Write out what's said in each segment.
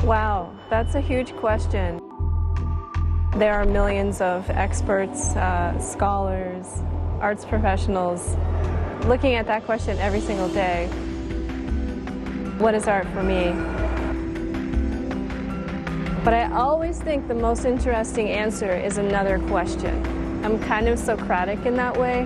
Wow, that's a huge question. There are millions of experts, scholars, arts professionals looking at that question every single day. What is art for me? But I always think the most interesting answer is another question. I'm kind of Socratic in that way,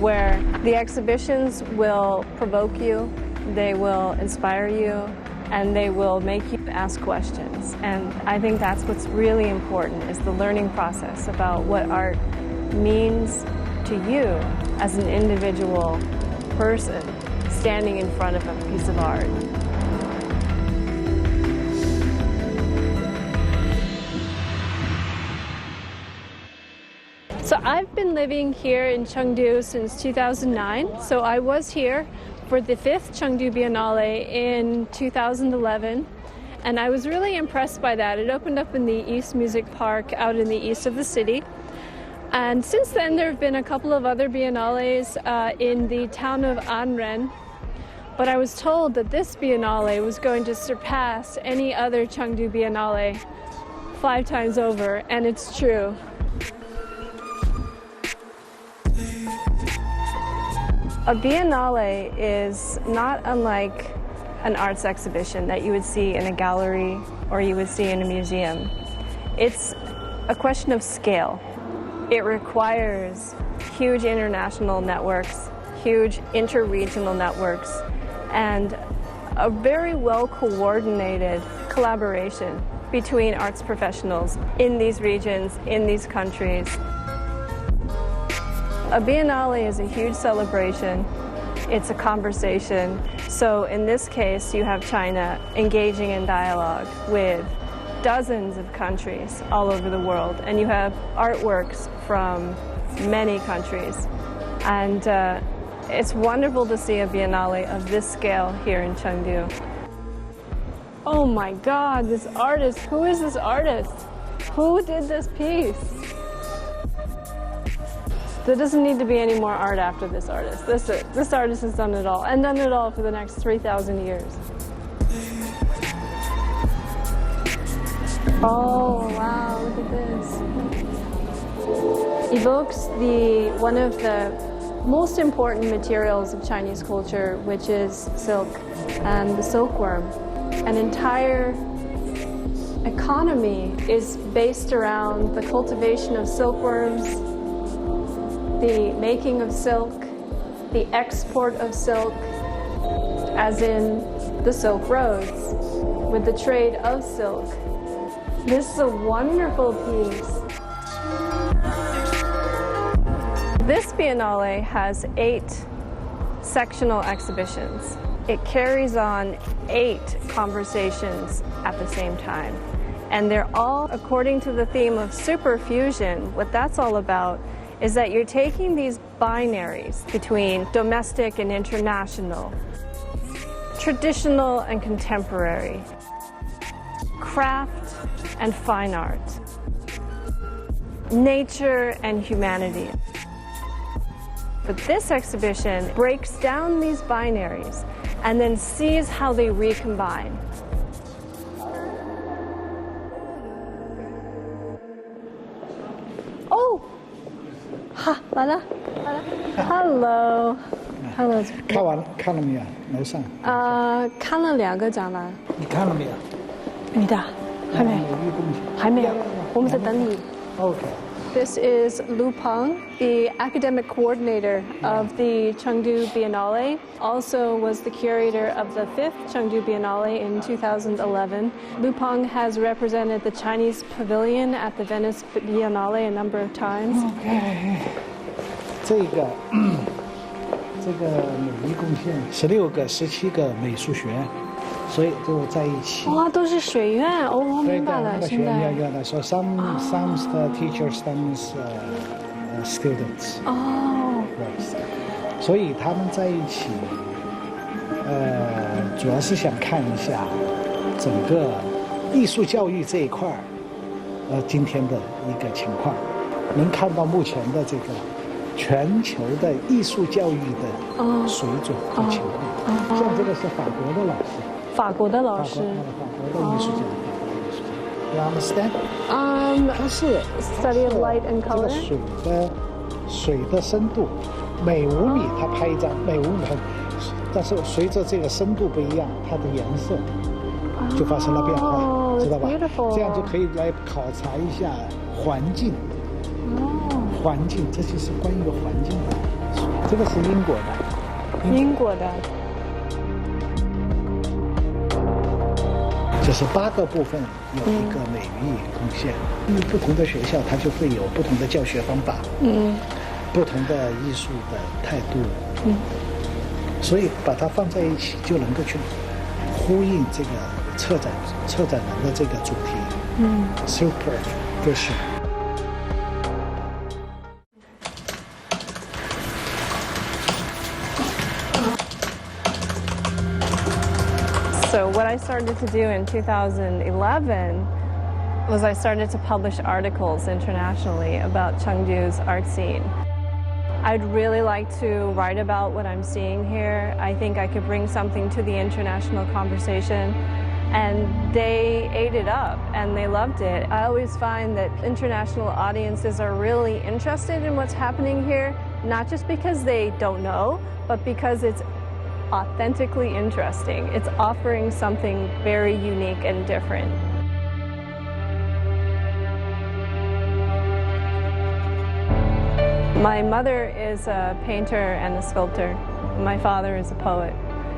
where the exhibitions will provoke you, they will inspire you, and they will make you ask questions. And I think that's what's really important, is the learning process about what art means to you as an individual person standing in front of a piece of art. So I've been living here in Chengdu since 2009. So I was here for the 5th Chengdu Biennale in 2011. And I was really impressed by that. It opened up in the East Music Park out in the east of the city. And since then, there have been a couple of other biennales in the town of Anren. But I was told that this biennale was going to surpass any other Chengdu Biennale 5 times over, and it's true. A biennale is not unlike an arts exhibition that you would see in a gallery or you would see in a museum. It's a question of scale. It requires huge international networks, huge interregional networks, and a very well-coordinated collaboration between arts professionals in these regions, in these countries. A biennale is a huge celebration. It's a conversation. So in this case, you have China engaging in dialogue with dozens of countries all over the world, and you have artworks from many countries. And it's wonderful to see a biennale of this scale here in Chengdu. Oh my God, this artist, who is this artist? Who did this piece? There doesn't need to be any more art after this artist. This artist has done it all, and done it all for the next 3,000 years. Oh, wow, look at this. Evokes one of the most important materials of Chinese culture, which is silk and the silkworm. An entire economy is based around the cultivation of silkworms, the making of silk, the export of silk, as in the Silk Roads, with the trade of silk. This is a wonderful piece. This biennale has 8 sectional exhibitions. It carries on 8 conversations at the same time. And they're all according to the theme of superfusion. What that's all about is that you're taking these binaries between domestic and international, traditional and contemporary, craft and fine art, nature and humanity. But this exhibition breaks down these binaries and then sees how they recombine. Oh! Ha, 来了 Hello. Hello. 看了没有？楼上。看了2个展览。你看了没有？你的还没？还没有。我们在等你。Okay. This is Lu Peng, the academic coordinator of the Chengdu Biennale, also was the curator of the 5th Chengdu Biennale in 2011. Lu Peng has represented the Chinese pavilion at the Venice Biennale a number of times. Okay. 这个美育贡献16个、17个美术学院，所以就在一起。哇，都是水院哦，我明白了。现在。So some teachers, some students. 哦。所以他们在一起，主要是想看一下整个艺术教育这一块今天的一个情况，能看到目前的这个全球的艺术教育的水准和情况。像这个是法国的老师。法国的老师。法国的艺术家。You understand? 它是 study of light and 这 color. 个水的深度，每5米它拍一张，每5米，但是随着这个深度不一样，它的颜色就发生了变化，知道吧？这样就可以来考察一下环境。环境，这就是关于环境的。这个是英国的。英国的。就是8个部分有一个美育贡献。不同的学校它就会有不同的教学方法，不同的艺术的态度，所以把它放在一起就能够去呼应这个策展人的这个主题，super vision。So what I started to do in 2011 was I started to publish articles internationally about Chengdu's art scene. I'd really like to write about what I'm seeing here. I think I could bring something to the international conversation, and they ate it up and they loved it. I always find that international audiences are really interested in what's happening here, not just because they don't know, but because it's authentically interesting. It's offering something very unique and different. My mother is a painter and a sculptor. My father is a poet.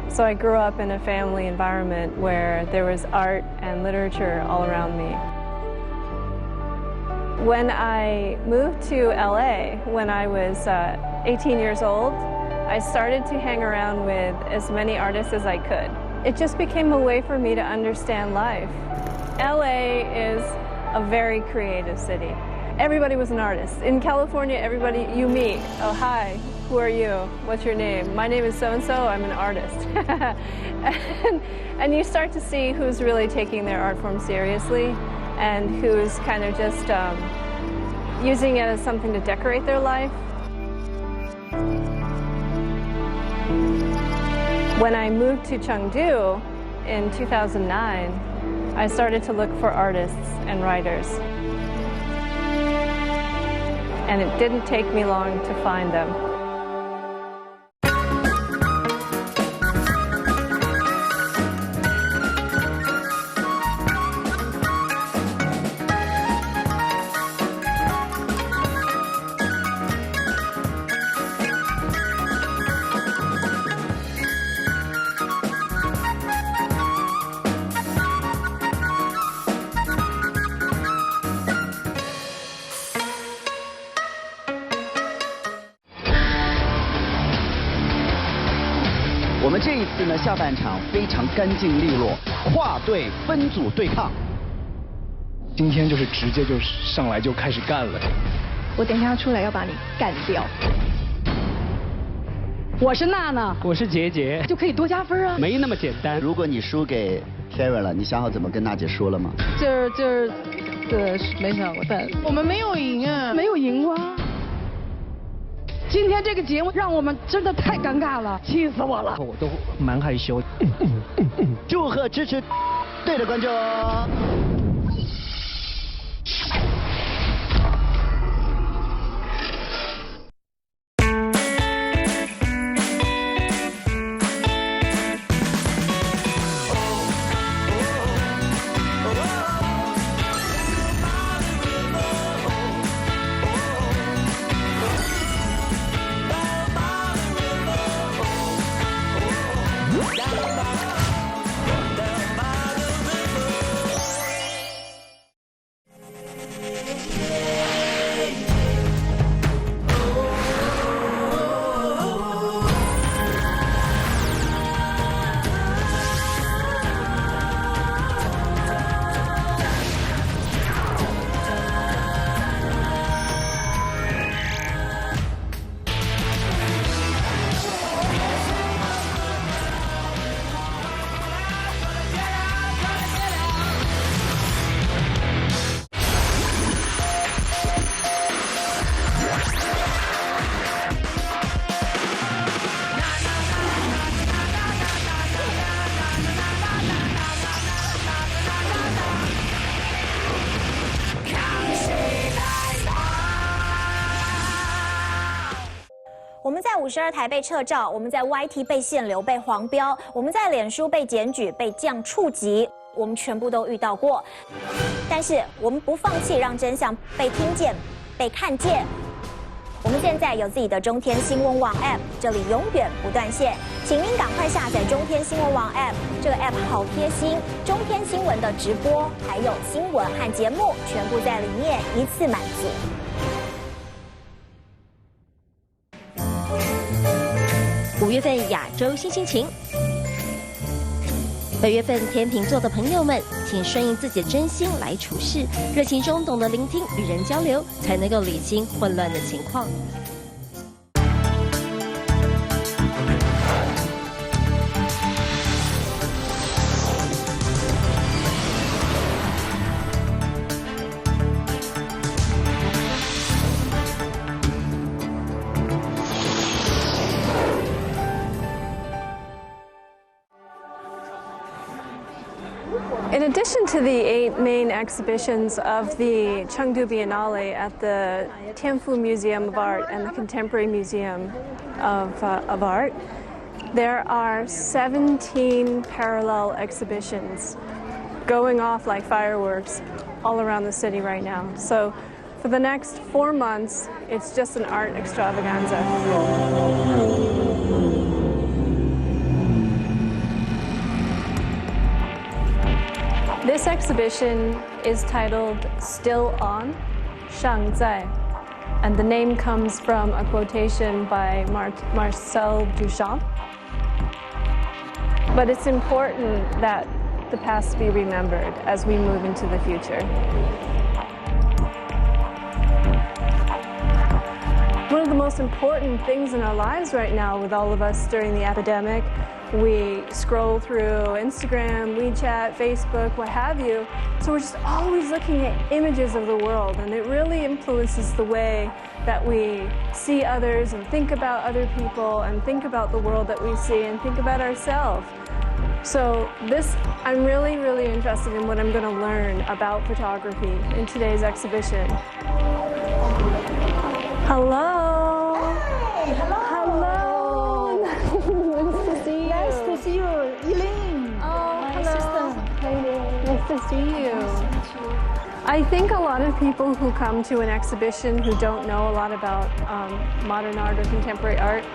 So I grew up in a family environment where there was art and literature all around me. When I moved to LA when I was 18 years old, I started to hang around with as many artists as I could. It just became a way for me to understand life. LA is a very creative city. Everybody was an artist. In California, everybody you meet, oh, hi, who are you? What's your name? My name is so-and-so, I'm an artist. and you start to see who's really taking their art form seriously and who's kind of just using it as something to decorate their life. When I moved to Chengdu in 2009, I started to look for artists and writers. And it didn't take me long to find them.我们这一次呢，下半场非常干净利落，跨队分组对抗。今天就是直接就上来就开始干了。我等一下出来要把你干掉。我是娜娜，我是杰杰，就可以多加分啊。没那么简单。如果你输给 Karen 了，你想好怎么跟娜姐说了吗？没想过，但我们没有赢啊，没有赢啊。今天这个节目让我们真的太尴尬了，气死我了。我都蛮害羞。祝贺支持队的观众。352台被撤照，我们在 YT 被限流、被黄标，我们在脸书被检举、被降触及，我们全部都遇到过。但是我们不放弃，让真相被听见、被看见。我们现在有自己的中天新闻网 App， 这里永远不断线，请您赶快下载中天新闻网 App。这个 App 好贴心，中天新闻的直播还有新闻和节目全部在里面一次满足。5月份亚洲新心情。本月份天秤座的朋友们，请顺应自己的真心来处事，热情中懂得聆听，与人交流，才能够理清混乱的情况。In addition to the 8 main exhibitions of the Chengdu Biennale at the Tianfu Museum of Art and the Contemporary Museum of Art, there are 17 parallel exhibitions going off like fireworks all around the city right now. So for the next 4 months, it's just an art extravaganza. This exhibition is titled Still On, 尚在, and the name comes from a quotation by Marcel Duchamp. But it's important that the past be remembered as we move into the future. One of the most important things in our lives right now with all of us during the epidemic, we scroll through Instagram, WeChat, Facebook, what have you. So we're just always looking at images of the world, and it really influences the way that we see others and think about other people and think about the world that we see and think about ourselves. So I'm really, really interested in what I'm going to learn about photography in today's exhibition. Hello. Hi. Hello. Hello. Nice to see you. Nice to see you, Elaine. Oh, my hello. sister. Nice to see you. I think a lot of people who come to an exhibition who don't know a lot about modern art or contemporary art,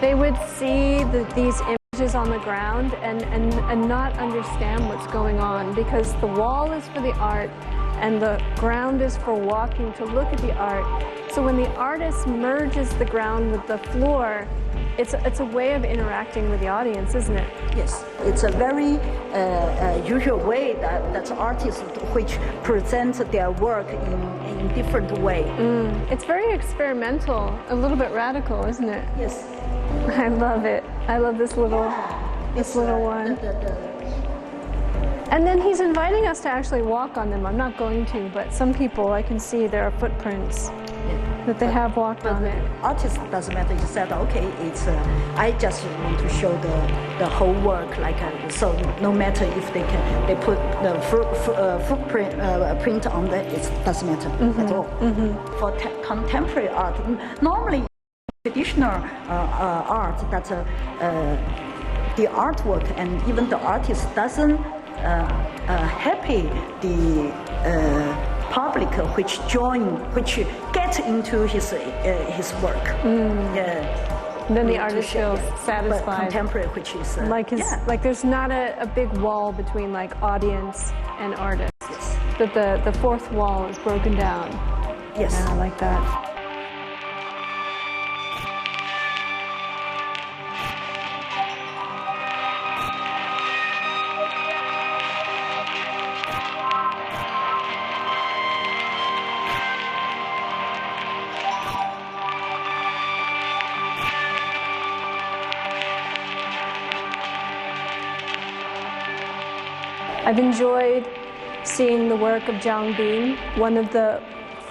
they would see these images on the ground and not understand what's going on, because the wall is for the art and the ground is for walking to look at the art. So when the artist merges the ground with the floor, it's a way of interacting with the audience, isn't it? Yes, it's a very usual way that artists which present their work in different way. It's very experimental, a little bit radical, isn't it? Yes. I love it. I love this little one. And then he's inviting us to actually walk on them. I'm not going to, but some people I can see there are footprints that they have walked on it. Artist doesn't matter. You said, okay, it's I just want to show the whole work, like so. No matter if they put the footprint print on that, it doesn't matter at all. For contemporary art, normally traditional art, that the artwork and even the artist doesn't happy the public which get into his work. Then the artist feels satisfied. But contemporary, which is like there's not a big wall between like audience and artist. Yes. That the fourth wall is broken down. Yes. Yeah, I like that. I've enjoyed seeing the work of Zhang Bin, one of the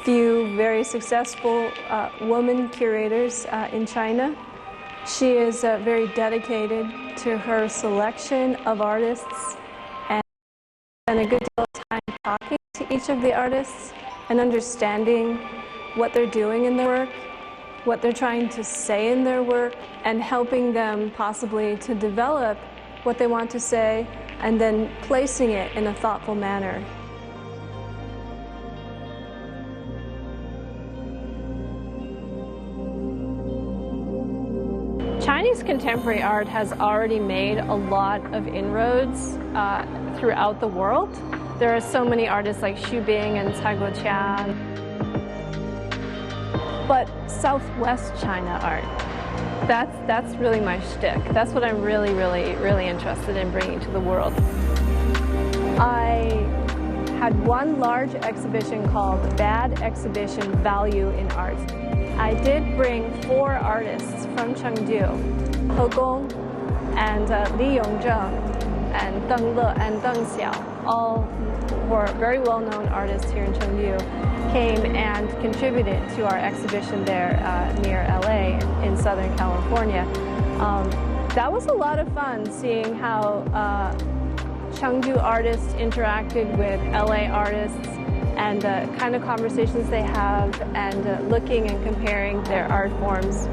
few very successful woman curators in China. She is very dedicated to her selection of artists and spent a good deal of time talking to each of the artists and understanding what they're doing in their work. what they're trying to say in their work and helping them possibly to develop what they want to say and then placing it in a thoughtful manner. Chinese contemporary art has already made a lot of inroads throughout the world. There are so many artists like Xu Bing and Cai Guoqiang. But Southwest China art, that's really my shtick. That's what I'm really interested in bringing to the world. I had one large exhibition called Bad Exhibition Value in Art. I did bring 4 artists from Chengdu, He Gong and Li Yongzheng and Deng Le and Deng Xiao, all were very well-known artists here in Chengdu, came and contributed to our exhibition there near LA in Southern California. That was a lot of fun seeing how Chengdu artists interacted with LA artists and the kind of conversations they have and looking and comparing their art forms.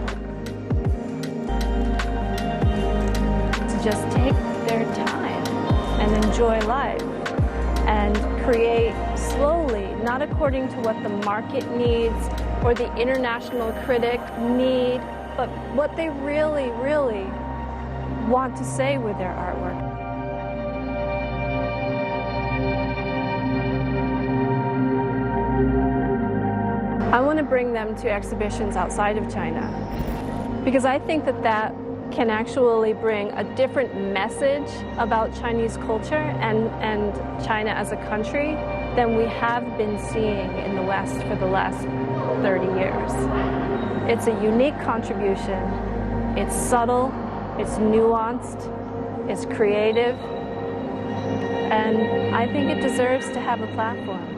To just take their time and enjoy life and create slowly, not according to what the market needs or the international critic need, but what they really want to say with their artwork. I want to bring them to exhibitions outside of China because I think that can actually bring a different message about Chinese culture and China as a country than we have been seeing in the West for the last 30 years. It's a unique contribution. It's subtle, it's nuanced, it's creative, and I think it deserves to have a platform.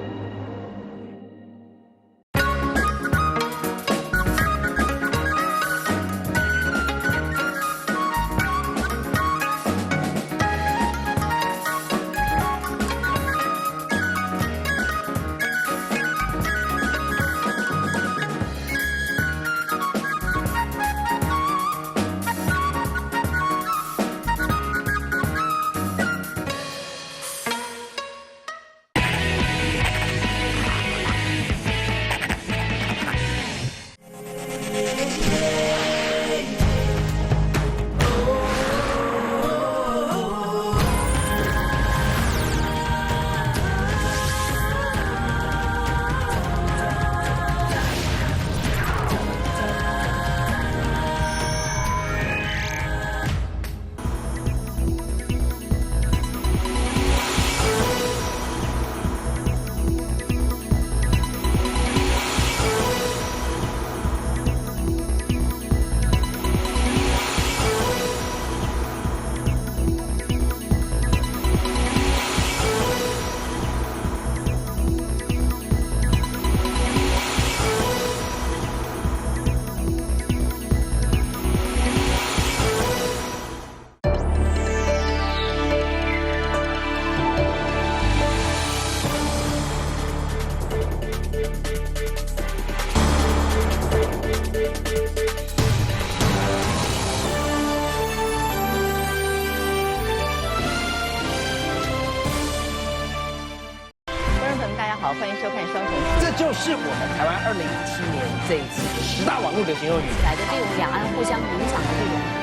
是我们台湾2017年这一次的10大网络流行用语来的这种两岸互相影响的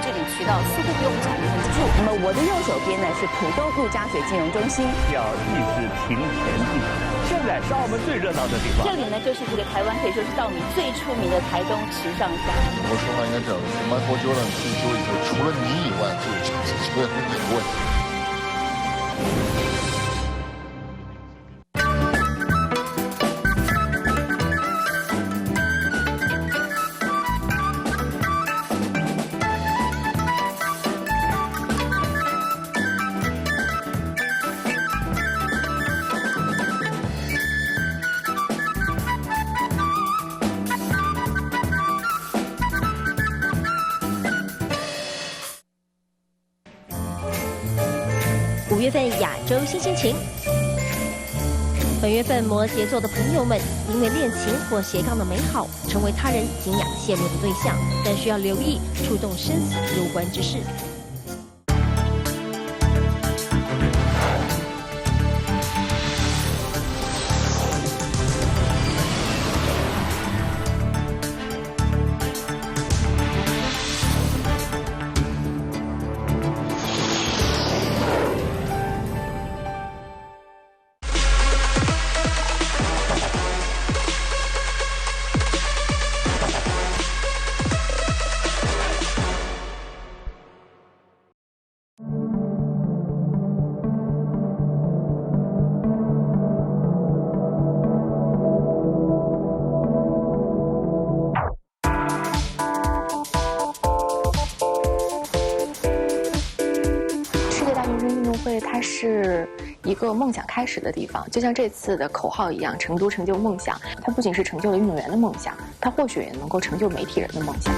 这种渠道似乎不用讲得很清楚。那么我的右手边呢是浦东陆家嘴金融中心，要意识停前进。现在是澳门最热闹的地方，这里呢就是这个台湾可以说是稻米最出名的台东池上乡。我说话应该这样，Michael Jordan退休以后，除了你以外，这个城市所有人都有问题。5月份亚洲新心情。本月份摩羯座的朋友们，因为恋情或斜杠的美好，成为他人敬仰羡慕的对象，但需要留意触动生死攸关之事。它是一个梦想开始的地方，就像这次的口号一样，成都成就梦想。它不仅是成就了运动员的梦想，它或许也能够成就媒体人的梦想。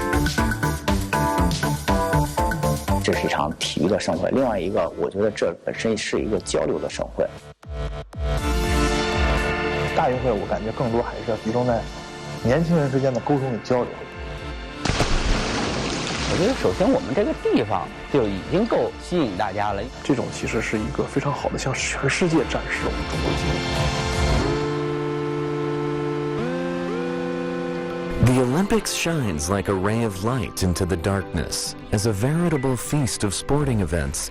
这是一场体育的盛会，另外一个，我觉得这本身是一个交流的盛会。大运会我感觉更多还是要集中在年轻人之间的沟通与交流。我觉得首先我们这个地方就已经够吸引大家了。这种其实是一个非常好的向全世界展示我们中国的精神。The Olympics shines like a ray of light into the darkness as a veritable feast of sporting events.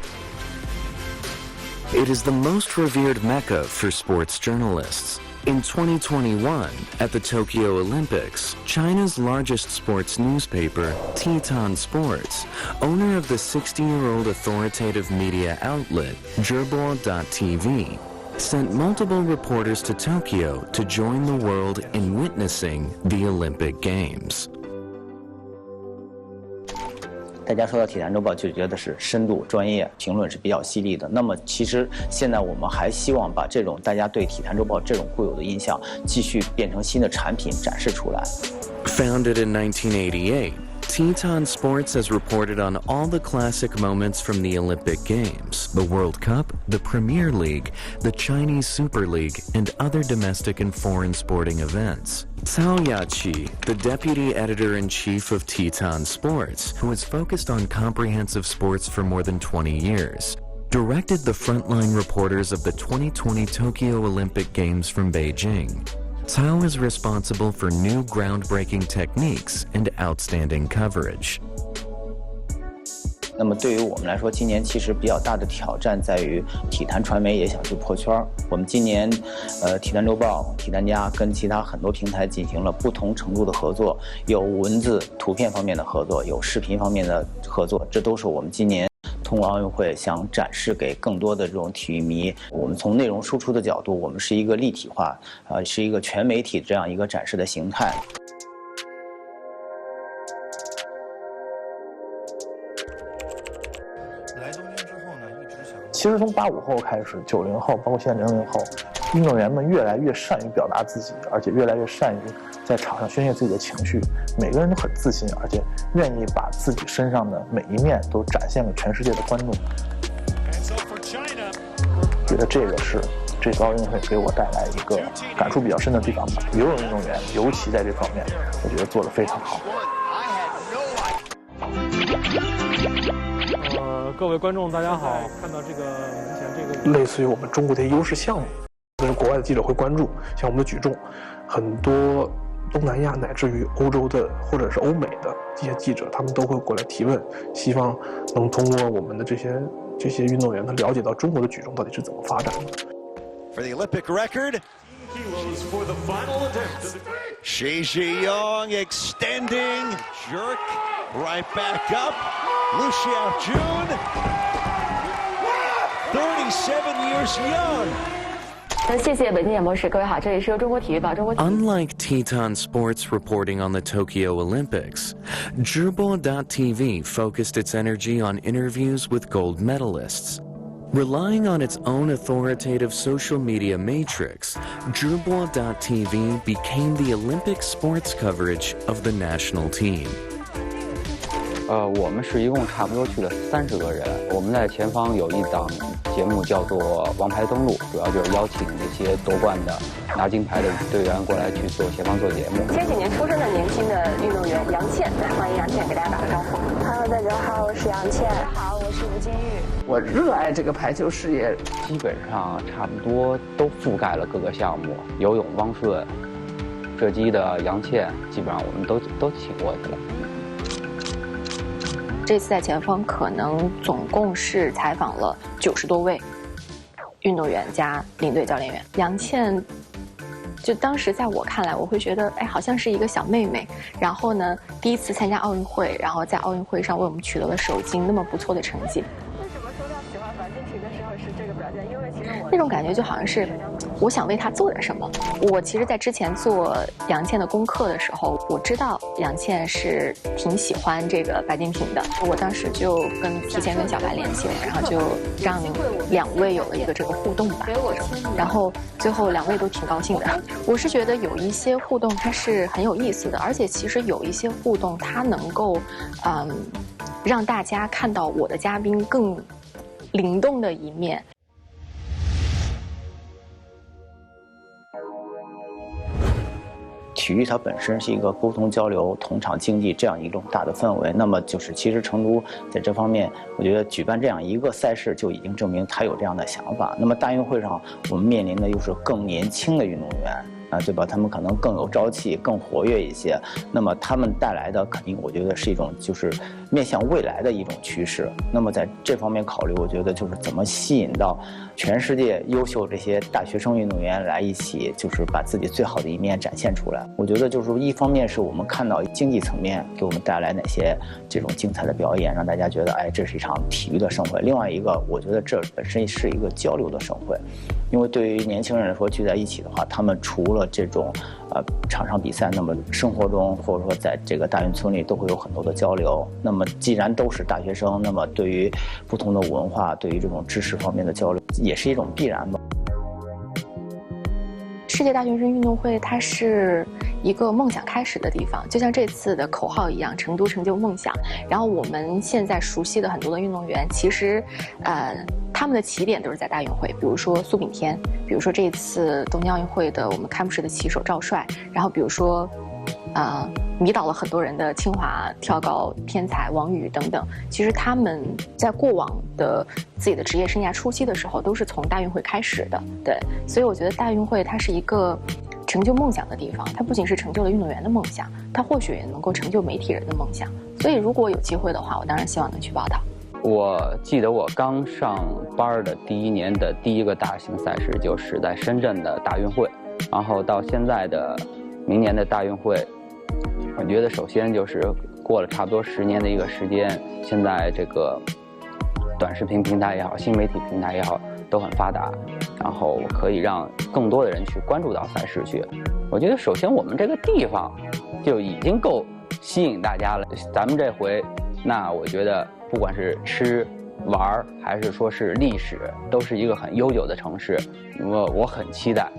It is the most revered mecca for sports journalists. In 2021, at the Tokyo Olympics, China's largest sports newspaper, Titan Sports, owner of the 60-year-old authoritative media outlet, Zhibo.tv, sent multiple reporters to Tokyo to join the world in witnessing the Olympic Games. 大家说到体坛周报就觉得是深度专业，评论是比较犀利的。那么其实现在我们还希望把这种大家对体坛周报这种固有的印象继续变成新的产品展示出来。Founded in 1988, Titan Sports has reported on all the classic moments from the Olympic Games, the World Cup, the Premier League, the Chinese Super League, and other domestic and foreign sporting events. Cao Yaqi, the deputy editor-in-chief of Titan Sports, who has focused on comprehensive sports for more than 20 years, directed the frontline reporters of the 2020 Tokyo Olympic Games from Beijing. Cao is responsible for new groundbreaking techniques and outstanding coverage. 那么对于我们来说，今年其实比较大的挑战在于体坛传媒也想去破圈。我们今年，体坛周报、体坛家跟其他很多平台进行了不同程度的合作，有文字、图片方面的合作，有视频方面的合作，这都是我们今年通过奥运会想展示给更多的这种体育迷。我们从内容输出的角度，我们是一个立体化，是一个全媒体这样一个展示的形态。其实从85后开始，90后，包括现在00后，运动员们越来越善于表达自己，而且越来越善于在场上宣泄自己的情绪。每个人都很自信，而且愿意把自己身上的每一面都展现给全世界的观众。觉得这个是这个奥运会给我带来一个感触比较深的地方吧。游泳运动员尤其在这方面，我觉得做得非常好。各位观众大家好，看到这个明显这个类似于我们中国的优势项目，就是国外的记者会关注，像我们的举重，很多东南亚乃至于欧洲的或者是欧美的这些记者，他们都会过来提问，希望能通过我们的这些运动员，能了解到中国的举重到底是怎么发展的。For the Olympic record, for the final attempt. Shi Young extending, jerk, right back up. Liu Xiaojun, 37 years young. 谢谢北京演播室，各位好，这里是由中国体育报中国。Unlike Titan Sports reporting on the Tokyo Olympics, Zhibo.tv focused its energy on interviews with gold medalists. Relying on its own authoritative social media matrix, Zhibo.tv became the Olympic sports coverage of the national team. 我们是一共差不多去了30个人。我们在前方有一档节目叫做《王牌登陆》，主要就是邀请这些夺冠的、拿金牌的队员过来去做前方做节目。前几年出生的年轻的运动员杨倩，来欢迎杨倩给大家打个招呼。Hello， 大家好，我是杨倩。大家好，我是吴金玉。我热爱这个排球事业，基本上差不多都覆盖了各个项目，游泳汪顺、射击的杨倩，基本上我们都请过去了。这次在前方可能总共是采访了90多位运动员加领队教练员。杨倩，就当时在我看来，我会觉得，哎，好像是一个小妹妹。然后呢，第一次参加奥运会，然后在奥运会上为我们取得了首金，那么不错的成绩。为什么说到喜欢樊金婷的时候是这个表现？因为其实那种感觉就好像是，我想为她做点什么。我其实，在之前做杨倩的功课的时候，我知道杨倩是挺喜欢这个白敬亭的。我当时就提前跟小白联系了，然后就让2位有了一个这个互动吧。然后最后2位都挺高兴的。我是觉得有一些互动它是很有意思的，而且其实有一些互动它能够，让大家看到我的嘉宾更灵动的一面。体育它本身是一个沟通交流、同场竞技这样一种大的氛围，那么就是其实成都在这方面，我觉得举办这样一个赛事就已经证明它有这样的想法。那么大运会上我们面临的又是更年轻的运动员。对吧？他们可能更有朝气，更活跃一些。那么他们带来的肯定，我觉得是一种就是面向未来的一种趋势。那么在这方面考虑，我觉得就是怎么吸引到全世界优秀这些大学生运动员来一起，就是把自己最好的一面展现出来。我觉得就是一方面是我们看到经济层面给我们带来哪些这种精彩的表演，让大家觉得哎，这是一场体育的盛会。另外一个，我觉得这本身是一个交流的盛会，因为对于年轻人来说聚在一起的话，他们除了这种场上比赛，那么生活中或者说在这个大运村里都会有很多的交流。那么既然都是大学生，那么对于不同的文化，对于这种知识方面的交流，也是一种必然吧。世界大学生运动会，它是一个梦想开始的地方，就像这次的口号一样，成都成就梦想。然后我们现在熟悉的很多的运动员，其实，他们的起点都是在大运会，比如说苏炳添，比如说这一次东京奥运会的我们开幕式的旗手赵帅，然后比如说，迷倒了很多人的清华跳高天才王宇等等。其实他们在过往的自己的职业生涯初期的时候，都是从大运会开始的。对，所以我觉得大运会它是一个成就梦想的地方，它不仅是成就了运动员的梦想，它或许也能够成就媒体人的梦想。所以如果有机会的话，我当然希望能去报道。我记得我刚上班的第1年的第一个大型赛事就是在深圳的大运会，然后到现在的明年的大运会，我觉得首先就是过了差不多10年的一个时间，现在这个短视频平台也好，新媒体平台也好，都很发达，然后可以让更多的人去关注到赛事去。我觉得首先我们这个地方就已经够吸引大家了。咱们这回，那我觉得不管是吃玩还是说是历史，都是一个很悠久的城市。我很期待